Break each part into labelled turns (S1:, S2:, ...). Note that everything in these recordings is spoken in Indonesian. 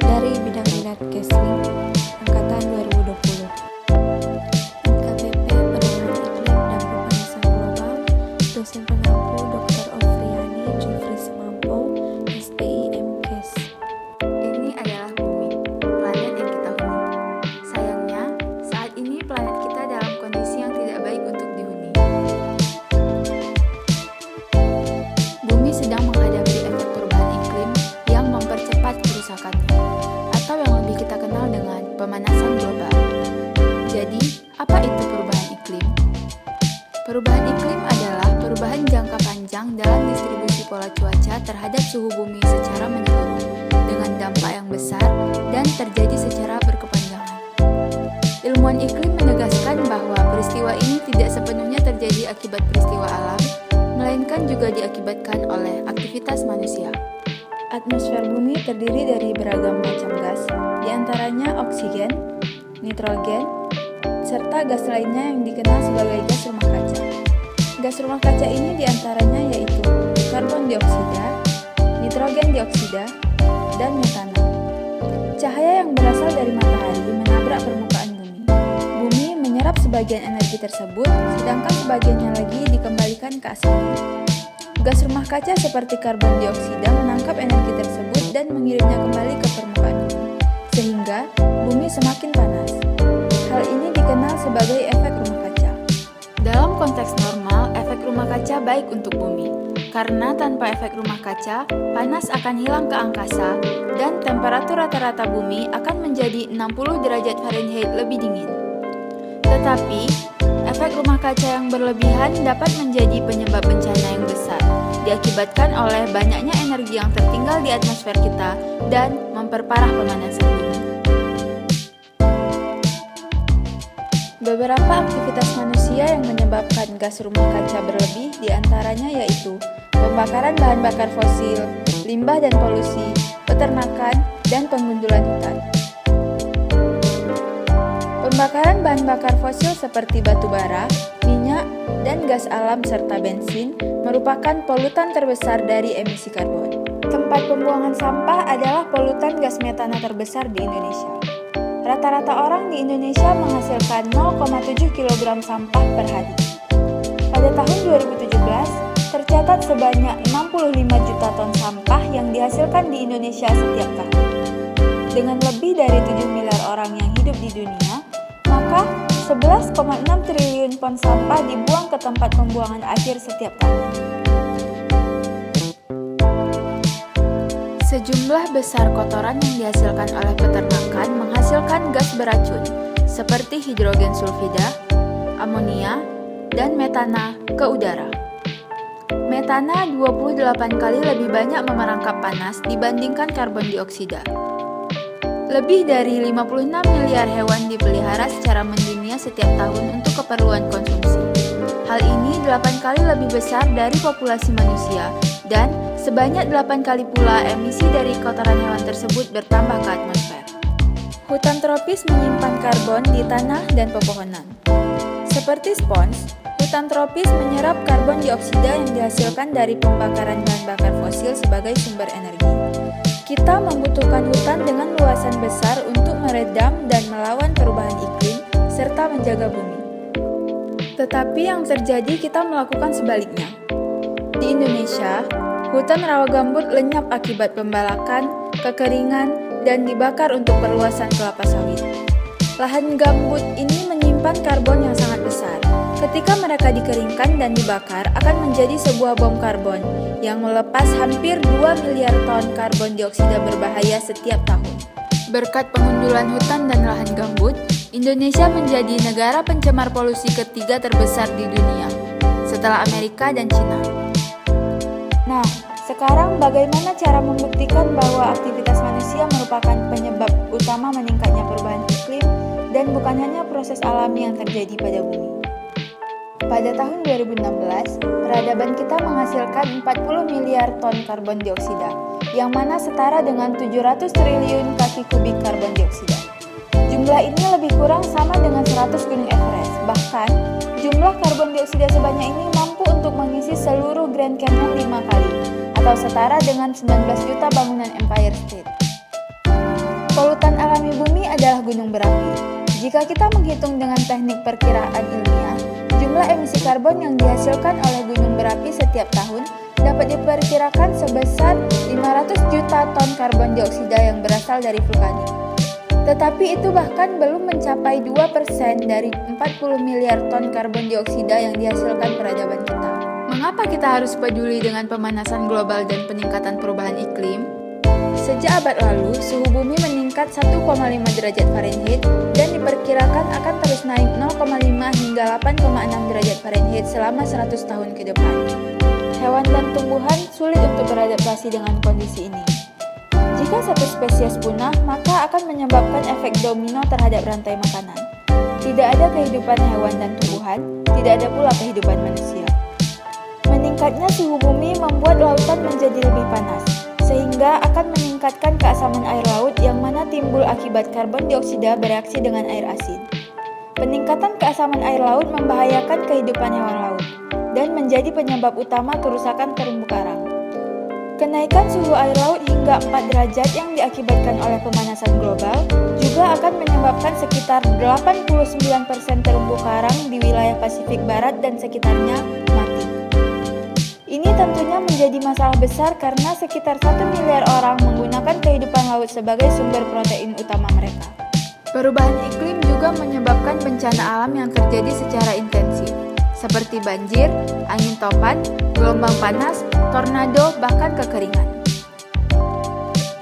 S1: dari Bidang Minat Kesling Angkatan 2020. NKPP Perubahan Iklim dan Pemanasan Global, dosen pengampu Dr. Ofriani Jufri Semampo, SPI MKes.
S2: Ini adalah Bumi, planet yang kita huni. Sayangnya, saat ini planet kita dalam kondisi yang tidak baik untuk dihuni. Bumi sedang menghadapi efek perubahan iklim yang mempercepat kerusakannya, atau yang lebih kita kenal dengan pemanasan global. Jadi, apa itu perubahan iklim? Perubahan iklim adalah perubahan jangka panjang dalam distribusi pola cuaca terhadap suhu bumi secara menyeluruh, dengan dampak yang besar dan terjadi secara berkepanjangan. Ilmuwan iklim menegaskan bahwa peristiwa ini tidak sepenuhnya terjadi akibat peristiwa alam, melainkan juga diakibatkan oleh aktivitas manusia.
S1: Atmosfer bumi terdiri dari beragam macam gas, diantaranya oksigen, nitrogen, serta gas lainnya yang dikenal sebagai gas rumah kaca. Gas rumah kaca ini diantaranya yaitu karbon dioksida, nitrogen dioksida, dan metana. Cahaya yang berasal dari matahari menabrak permukaan bumi. Bumi menyerap sebagian energi tersebut, sedangkan sebagiannya lagi dikembalikan ke asalnya. Gas rumah kaca seperti karbon dioksida menangkap energi tersebut dan mengirimnya kembali ke permukaan bumi, sehingga bumi semakin panas. Hal ini dikenal sebagai efek rumah kaca.
S2: Dalam konteks normal, efek rumah kaca baik untuk bumi, karena tanpa efek rumah kaca, panas akan hilang ke angkasa dan temperatur rata-rata bumi akan menjadi 60 derajat Fahrenheit lebih dingin. Tetapi, efek rumah kaca yang berlebihan dapat menjadi penyebab bencana yang besar, diakibatkan oleh banyaknya energi yang tertinggal di atmosfer kita dan memperparah pemanasan bumi.
S1: Beberapa aktivitas manusia yang menyebabkan gas rumah kaca berlebih diantaranya yaitu pembakaran bahan bakar fosil, limbah dan polusi, peternakan, dan penggundulan hutan. Pembakaran bahan bakar fosil seperti batu bara, minyak, dan gas alam serta bensin merupakan polutan terbesar dari emisi karbon. Tempat pembuangan sampah adalah polutan gas metana terbesar di Indonesia. Rata-rata orang di Indonesia menghasilkan 0,7 kg sampah per hari. Pada tahun 2017, tercatat sebanyak 65 juta ton sampah yang dihasilkan di Indonesia setiap tahun. Dengan lebih dari 7 miliar orang yang hidup di dunia, maka 11,6 triliun ton sampah dibuang ke tempat pembuangan akhir setiap tahun.
S2: Sejumlah besar kotoran yang dihasilkan oleh peternakan menghasilkan gas beracun seperti hidrogen sulfida, amonia, dan metana ke udara. Metana 28 kali lebih banyak memerangkap panas dibandingkan karbon dioksida. Lebih dari 56 miliar hewan dipelihara secara mendunia setiap tahun untuk keperluan konsumsi. Hal ini 8 kali lebih besar dari populasi manusia dan sebanyak 8 kali pula emisi dari kotoran hewan tersebut bertambah ke atmosfer.
S1: Hutan tropis menyimpan karbon di tanah dan pepohonan. Seperti spons, hutan tropis menyerap karbon dioksida yang dihasilkan dari pembakaran bahan bakar fosil sebagai sumber energi. Kita membutuhkan hutan dengan luasan besar untuk meredam dan melawan perubahan iklim serta menjaga bumi. Tetapi yang terjadi kita melakukan sebaliknya. Di Indonesia, hutan rawa gambut lenyap akibat pembalakan, kekeringan, dan dibakar untuk perluasan kelapa sawit. Lahan gambut ini menyimpan karbon yang sangat besar. Ketika mereka dikeringkan dan dibakar, akan menjadi sebuah bom karbon yang melepas hampir 2 miliar ton karbon dioksida berbahaya setiap tahun.
S2: Berkat pengundulan hutan dan lahan gambut, Indonesia menjadi negara pencemar polusi ketiga terbesar di dunia, setelah Amerika dan Cina.
S1: Nah, sekarang bagaimana cara membuktikan bahwa aktivitas manusia merupakan penyebab utama meningkatnya perubahan iklim dan bukan hanya proses alami yang terjadi pada bumi? Pada tahun 2016, peradaban kita menghasilkan 40 miliar ton karbon dioksida, yang mana setara dengan 700 triliun kaki kubik karbon dioksida. Jumlah ini lebih kurang sama dengan 100 gunung Everest. Bahkan, jumlah karbon dioksida sebanyak ini mampu untuk mengisi seluruh Grand Canyon 5 kali, atau setara dengan 19 juta bangunan Empire State. Polutan alami bumi adalah gunung berapi. Jika kita menghitung dengan teknik perkiraan ilmiah, jumlah emisi karbon yang dihasilkan oleh gunung berapi setiap tahun dapat diperkirakan sebesar 500 juta ton karbon dioksida yang berasal dari vulkanik. Tetapi itu bahkan belum mencapai 2% dari 40 miliar ton karbon dioksida yang dihasilkan peradaban kita.
S2: Mengapa kita harus peduli dengan pemanasan global dan peningkatan perubahan iklim?
S1: Sejak abad lalu, suhu bumi meningkat 1,5 derajat Fahrenheit dan diperkirakan akan terus naik 0,5 hingga 8,6 derajat Fahrenheit selama 100 tahun ke depan. Hewan dan tumbuhan sulit untuk beradaptasi dengan kondisi ini. Jika satu spesies punah, maka akan menyebabkan efek domino terhadap rantai makanan. Tidak ada kehidupan hewan dan tumbuhan, tidak ada pula kehidupan manusia. Meningkatnya suhu bumi membuat lautan menjadi lebih panas, sehingga akan meningkatkan keasaman air laut yang mana timbul akibat karbon dioksida bereaksi dengan air asin. Peningkatan keasaman air laut membahayakan kehidupan hewan laut dan menjadi penyebab utama kerusakan terumbu karang. Kenaikan suhu air laut hingga 4 derajat yang diakibatkan oleh pemanasan global juga akan menyebabkan sekitar 89% terumbu karang di wilayah Pasifik Barat dan sekitarnya mati. Ini tentunya menjadi masalah besar karena sekitar 1 miliar orang menggunakan kehidupan laut sebagai sumber protein utama mereka.
S2: Perubahan iklim juga menyebabkan bencana alam yang terjadi secara intensif, seperti banjir, angin topan, gelombang panas, tornado, bahkan kekeringan.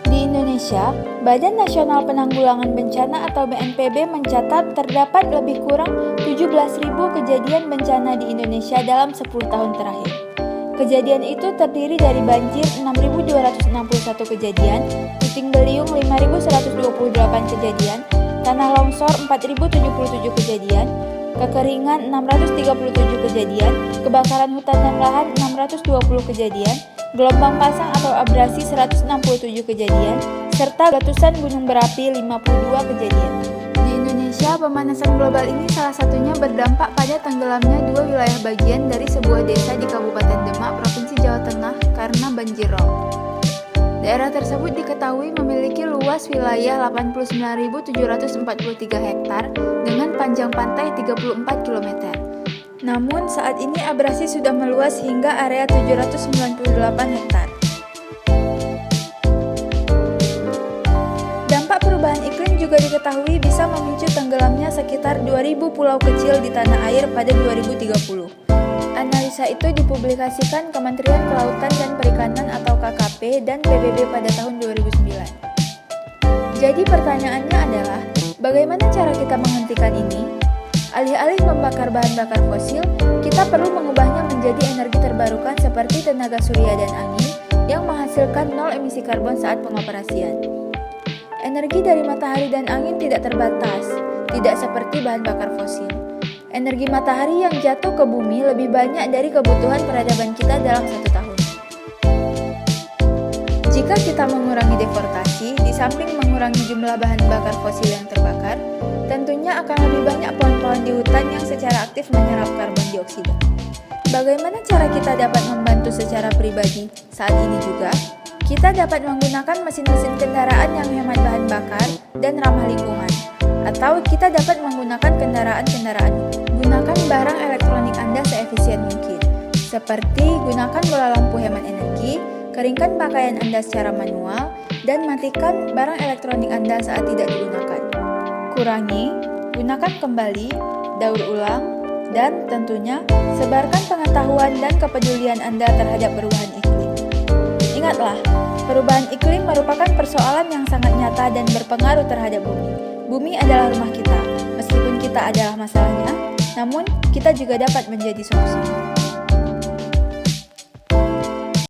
S1: Di Indonesia, Badan Nasional Penanggulangan Bencana atau BNPB mencatat terdapat lebih kurang 17.000 kejadian bencana di Indonesia dalam 10 tahun terakhir. Kejadian itu terdiri dari banjir 6.261 kejadian, puting beliung 5.128 kejadian, tanah longsor 4.077 kejadian, kekeringan 637 kejadian, kebakaran hutan dan lahan 620 kejadian, gelombang pasang atau abrasi 167 kejadian, serta letusan gunung berapi 52 kejadian.
S2: Di Indonesia, pemanasan global ini salah satunya berdampak pada tenggelamnya 2 wilayah bagian dari sebuah desa di Kabupaten Demak, Provinsi Jawa Tengah karena banjir rob. Daerah tersebut diketahui memiliki luas wilayah 89.743 hektar dengan panjang pantai 34 km.
S1: Namun saat ini abrasi sudah meluas hingga area 798 hektar. Dampak perubahan iklim juga diketahui bisa memicu tenggelamnya sekitar 2.000 pulau kecil di tanah air pada 2030. Analisa itu dipublikasikan Kementerian Kelautan dan Perikanan atau KKP dan PBB pada tahun 2009. Jadi pertanyaannya adalah, bagaimana cara kita menghentikan ini? Alih-alih membakar bahan bakar fosil, kita perlu mengubahnya menjadi energi terbarukan seperti tenaga surya dan angin yang menghasilkan nol emisi karbon saat pengoperasian. Energi dari matahari dan angin tidak terbatas, tidak seperti bahan bakar fosil. Energi matahari yang jatuh ke bumi lebih banyak dari kebutuhan peradaban kita dalam 1 tahun. Jika kita mengurangi deforestasi, di samping mengurangi jumlah bahan bakar fosil yang terbakar, tentunya akan lebih banyak pohon-pohon di hutan yang secara aktif menyerap karbon dioksida. Bagaimana cara kita dapat membantu secara pribadi saat ini juga? Kita dapat menggunakan mesin-mesin kendaraan yang hemat bahan bakar dan ramah lingkungan. Atau kita dapat menggunakan kendaraan-kendaraan. Gunakan barang elektronik Anda seefisien mungkin. Seperti gunakan bola lampu hemat energi, keringkan pakaian Anda secara manual, dan matikan barang elektronik Anda saat tidak digunakan. Kurangi, gunakan kembali, daur ulang, dan tentunya sebarkan pengetahuan dan kepedulian Anda terhadap perubahan iklim. Ingatlah, perubahan iklim merupakan persoalan yang sangat nyata dan berpengaruh terhadap bumi. Bumi adalah rumah kita. Meskipun kita adalah masalahnya, namun kita juga dapat menjadi solusinya.